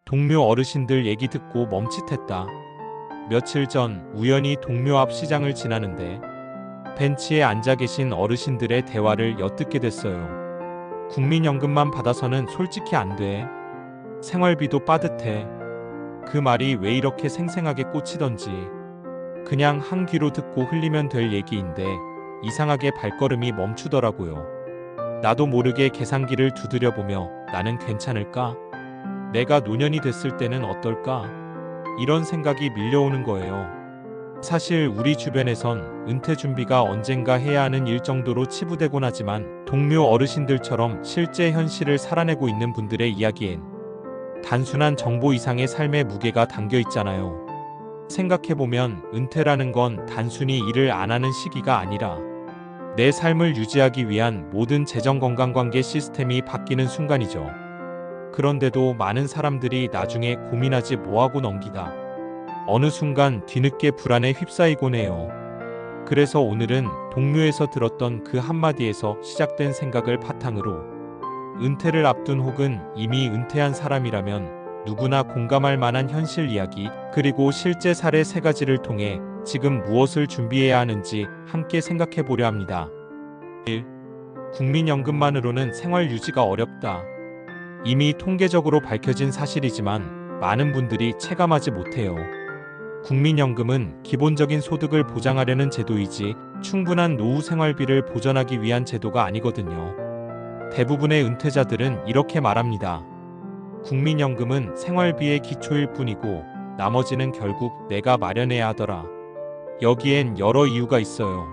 동묘 어르신들 얘기 듣고 멈칫했다. 며칠 전 우연히 동묘 앞 시장을 지나는데 벤치에 앉아 계신 어르신들의 대화를 엿듣게 됐어요. 국민연금만 받아서는 솔직히 안 돼. 생활비도 빠듯해. 그 말이 왜 이렇게 생생하게 꽂히던지. 그냥 한 귀로 듣고 흘리면 될 얘기인데 이상하게 발걸음이 멈추더라고요. 나도 모르게 계산기를 두드려보며 나는 괜찮을까? 내가 노년이 됐을 때는 어떨까? 이런 생각이 밀려오는 거예요. 사실 우리 주변에선 은퇴 준비가 언젠가 해야 하는 일 정도로 치부되곤 하지만 동료 어르신들처럼 실제 현실을 살아내고 있는 분들의 이야기엔 단순한 정보 이상의 삶의 무게가 담겨 있잖아요. 생각해보면 은퇴라는 건 단순히 일을 안 하는 시기가 아니라 내 삶을 유지하기 위한 모든 재정건강관계 시스템이 바뀌는 순간이죠. 그런데도 많은 사람들이 나중에 고민하지 뭐하고 넘기다 어느 순간 뒤늦게 불안에 휩싸이곤 해요. 그래서 오늘은 동료에서 들었던 그 한마디에서 시작된 생각을 바탕으로 은퇴를 앞둔 혹은 이미 은퇴한 사람이라면 누구나 공감할 만한 현실 이야기 그리고 실제 사례 세 가지를 통해 지금 무엇을 준비해야 하는지 함께 생각해 보려 합니다. 1. 국민연금만으로는 생활 유지가 어렵다. 이미 통계적으로 밝혀진 사실이지만 많은 분들이 체감하지 못해요. 국민연금은 기본적인 소득을 보장하려는 제도이지 충분한 노후 생활비를 보전하기 위한 제도가 아니거든요. 대부분의 은퇴자들은 이렇게 말합니다. 국민연금은 생활비의 기초일 뿐이고 나머지는 결국 내가 마련해야 하더라. 여기엔 여러 이유가 있어요.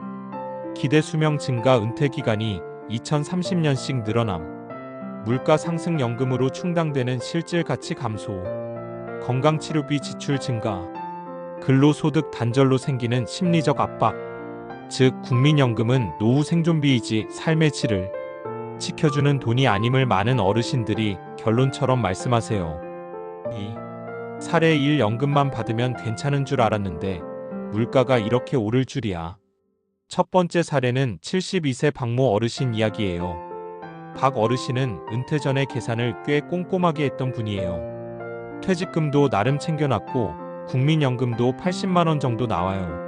기대 수명 증가 은퇴 기간이 2030년씩 늘어남, 물가 상승 연금으로 충당되는 실질 가치 감소, 건강치료비 지출 증가, 근로소득 단절로 생기는 심리적 압박, 즉 국민연금은 노후 생존비이지 삶의 질을 지켜주는 돈이 아님을 많은 어르신들이 결론처럼 말씀하세요. 2. 사례 1 연금만 받으면 괜찮은 줄 알았는데 물가가 이렇게 오를 줄이야. 첫 번째 사례는 72세 박모 어르신 이야기예요. 박 어르신은 은퇴 전에 계산을 꽤 꼼꼼하게 했던 분이에요. 퇴직금도 나름 챙겨놨고 국민연금도 80만 원 정도 나와요.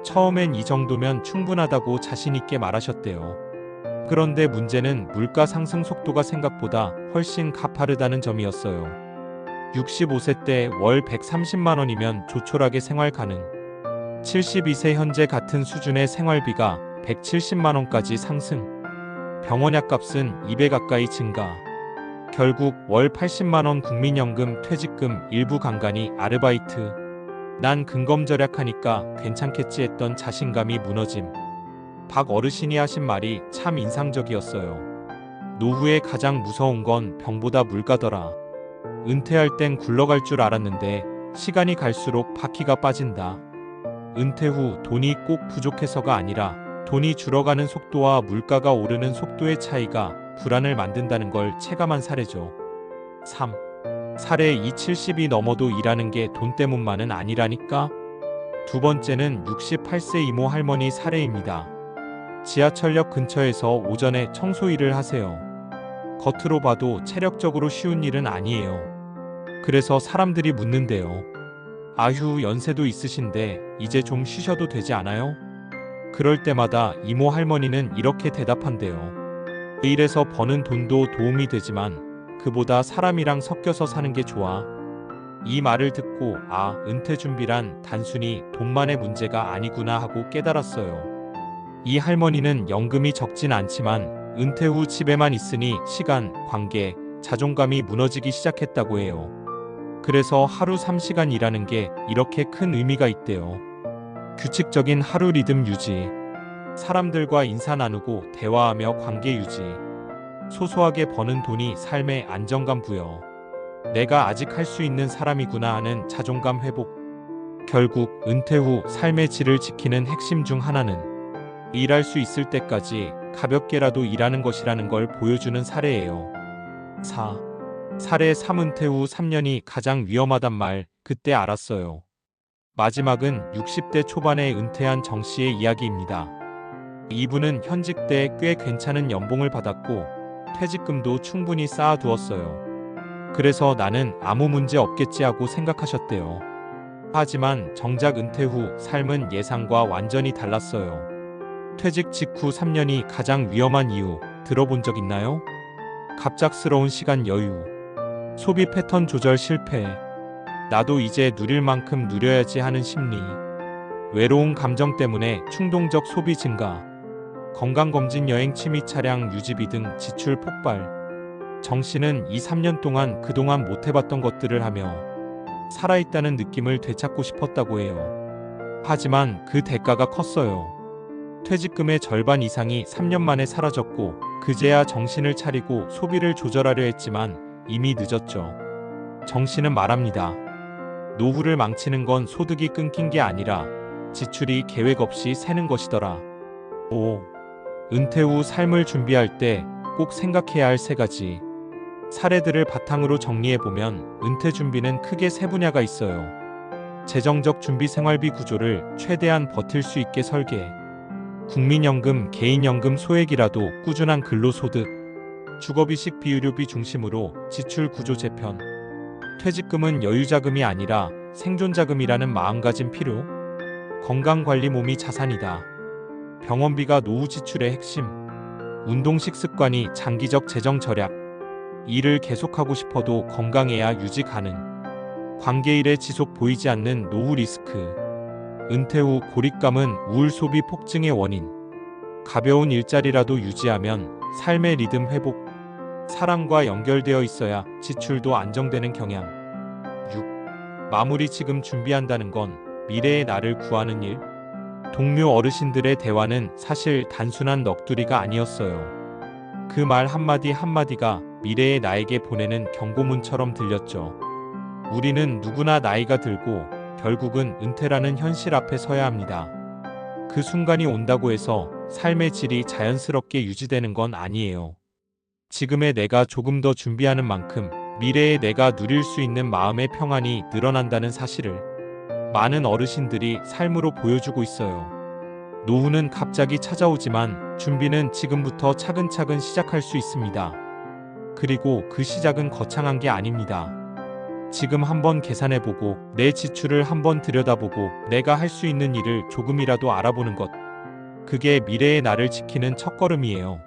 처음엔 이 정도면 충분하다고 자신있게 말하셨대요. 그런데 문제는 물가 상승 속도가 생각보다 훨씬 가파르다는 점이었어요. 65세 때 월 130만 원이면 조촐하게 생활 가능. 72세 현재 같은 수준의 생활비가 170만 원까지 상승. 병원약 값은 2배 가까이 증가. 결국 월 80만 원 국민연금 퇴직금 일부 간간히 아르바이트. 난 근검 절약하니까 괜찮겠지 했던 자신감이 무너짐. 박 어르신이 하신 말이 참 인상적이었어요. 노후에 가장 무서운 건 병보다 물가더라. 은퇴할 땐 굴러갈 줄 알았는데 시간이 갈수록 바퀴가 빠진다. 은퇴 후 돈이 꼭 부족해서가 아니라 돈이 줄어가는 속도와 물가가 오르는 속도의 차이가 불안을 만든다는 걸 체감한 사례죠. 3. 사례 2 70이 넘어도 일하는 게 돈 때문만은 아니라니까? 두 번째는 68세 이모 할머니 사례입니다. 지하철역 근처에서 오전에 청소 일을 하세요. 겉으로 봐도 체력적으로 쉬운 일은 아니에요. 그래서 사람들이 묻는데요. 아휴, 연세도 있으신데 이제 좀 쉬셔도 되지 않아요? 그럴 때마다 이모 할머니는 이렇게 대답한대요. 일에서 버는 돈도 도움이 되지만 그보다 사람이랑 섞여서 사는 게 좋아. 이 말을 듣고 은퇴 준비란 단순히 돈만의 문제가 아니구나 하고 깨달았어요. 이 할머니는 연금이 적진 않지만 은퇴 후 집에만 있으니 시간, 관계, 자존감이 무너지기 시작했다고 해요. 그래서 하루 3시간 일하는 게 이렇게 큰 의미가 있대요. 규칙적인 하루 리듬 유지, 사람들과 인사 나누고 대화하며 관계 유지, 소소하게 버는 돈이 삶에 안정감 부여, 내가 아직 할 수 있는 사람이구나 하는 자존감 회복. 결국 은퇴 후 삶의 질을 지키는 핵심 중 하나는 일할 수 있을 때까지 가볍게라도 일하는 것이라는 걸 보여주는 사례예요. 4. 사례 3 은퇴 후 3년이 가장 위험하단 말 그때 알았어요. 마지막은 60대 초반에 은퇴한 정 씨의 이야기입니다. 이분은 현직 때 꽤 괜찮은 연봉을 받았고 퇴직금도 충분히 쌓아두었어요. 그래서 나는 아무 문제 없겠지 하고 생각하셨대요. 하지만 정작 은퇴 후 삶은 예상과 완전히 달랐어요. 퇴직 직후 3년이 가장 위험한 이유 들어본 적 있나요? 갑작스러운 시간 여유, 소비 패턴 조절 실패, 나도 이제 누릴 만큼 누려야지 하는 심리, 외로운 감정 때문에 충동적 소비 증가, 건강검진 여행 취미 차량 유지비 등 지출 폭발. 정 씨는 이 3년 동안 그동안 못해봤던 것들을 하며 살아있다는 느낌을 되찾고 싶었다고 해요. 하지만 그 대가가 컸어요. 퇴직금의 절반 이상이 3년 만에 사라졌고 그제야 정신을 차리고 소비를 조절하려 했지만 이미 늦었죠. 정 씨는 말합니다. 노후를 망치는 건 소득이 끊긴 게 아니라 지출이 계획 없이 새는 것이더라. 오, 은퇴 후 삶을 준비할 때 꼭 생각해야 할 세 가지 사례들을 바탕으로 정리해보면 은퇴 준비는 크게 세 분야가 있어요. 재정적 준비 생활비 구조를 최대한 버틸 수 있게 설계, 국민연금, 개인연금 소액이라도 꾸준한 근로소득, 주거비식 비의료비 중심으로 지출 구조 재편, 퇴직금은 여유자금이 아니라 생존자금이라는 마음가짐 필요, 건강관리 몸이 자산이다. 병원비가 노후 지출의 핵심, 운동 식습관이 장기적 재정 절약, 일을 계속하고 싶어도 건강해야 유지 가능, 관계일의 지속 보이지 않는 노후 리스크, 은퇴 후 고립감은 우울 소비 폭증의 원인, 가벼운 일자리라도 유지하면 삶의 리듬 회복, 사랑과 연결되어 있어야 지출도 안정되는 경향. 6. 마무리 지금 준비한다는 건 미래의 나를 구하는 일. 동료 어르신들의 대화는 사실 단순한 넋두리가 아니었어요. 그 말 한마디 한마디가 미래의 나에게 보내는 경고문처럼 들렸죠. 우리는 누구나 나이가 들고 결국은 은퇴라는 현실 앞에 서야 합니다. 그 순간이 온다고 해서 삶의 질이 자연스럽게 유지되는 건 아니에요. 지금의 내가 조금 더 준비하는 만큼 미래의 내가 누릴 수 있는 마음의 평안이 늘어난다는 사실을 많은 어르신들이 삶으로 보여주고 있어요. 노후는 갑자기 찾아오지만 준비는 지금부터 차근차근 시작할 수 있습니다. 그리고 그 시작은 거창한 게 아닙니다. 지금 한번 계산해보고 내 지출을 한번 들여다보고 내가 할 수 있는 일을 조금이라도 알아보는 것. 그게 미래의 나를 지키는 첫걸음이에요.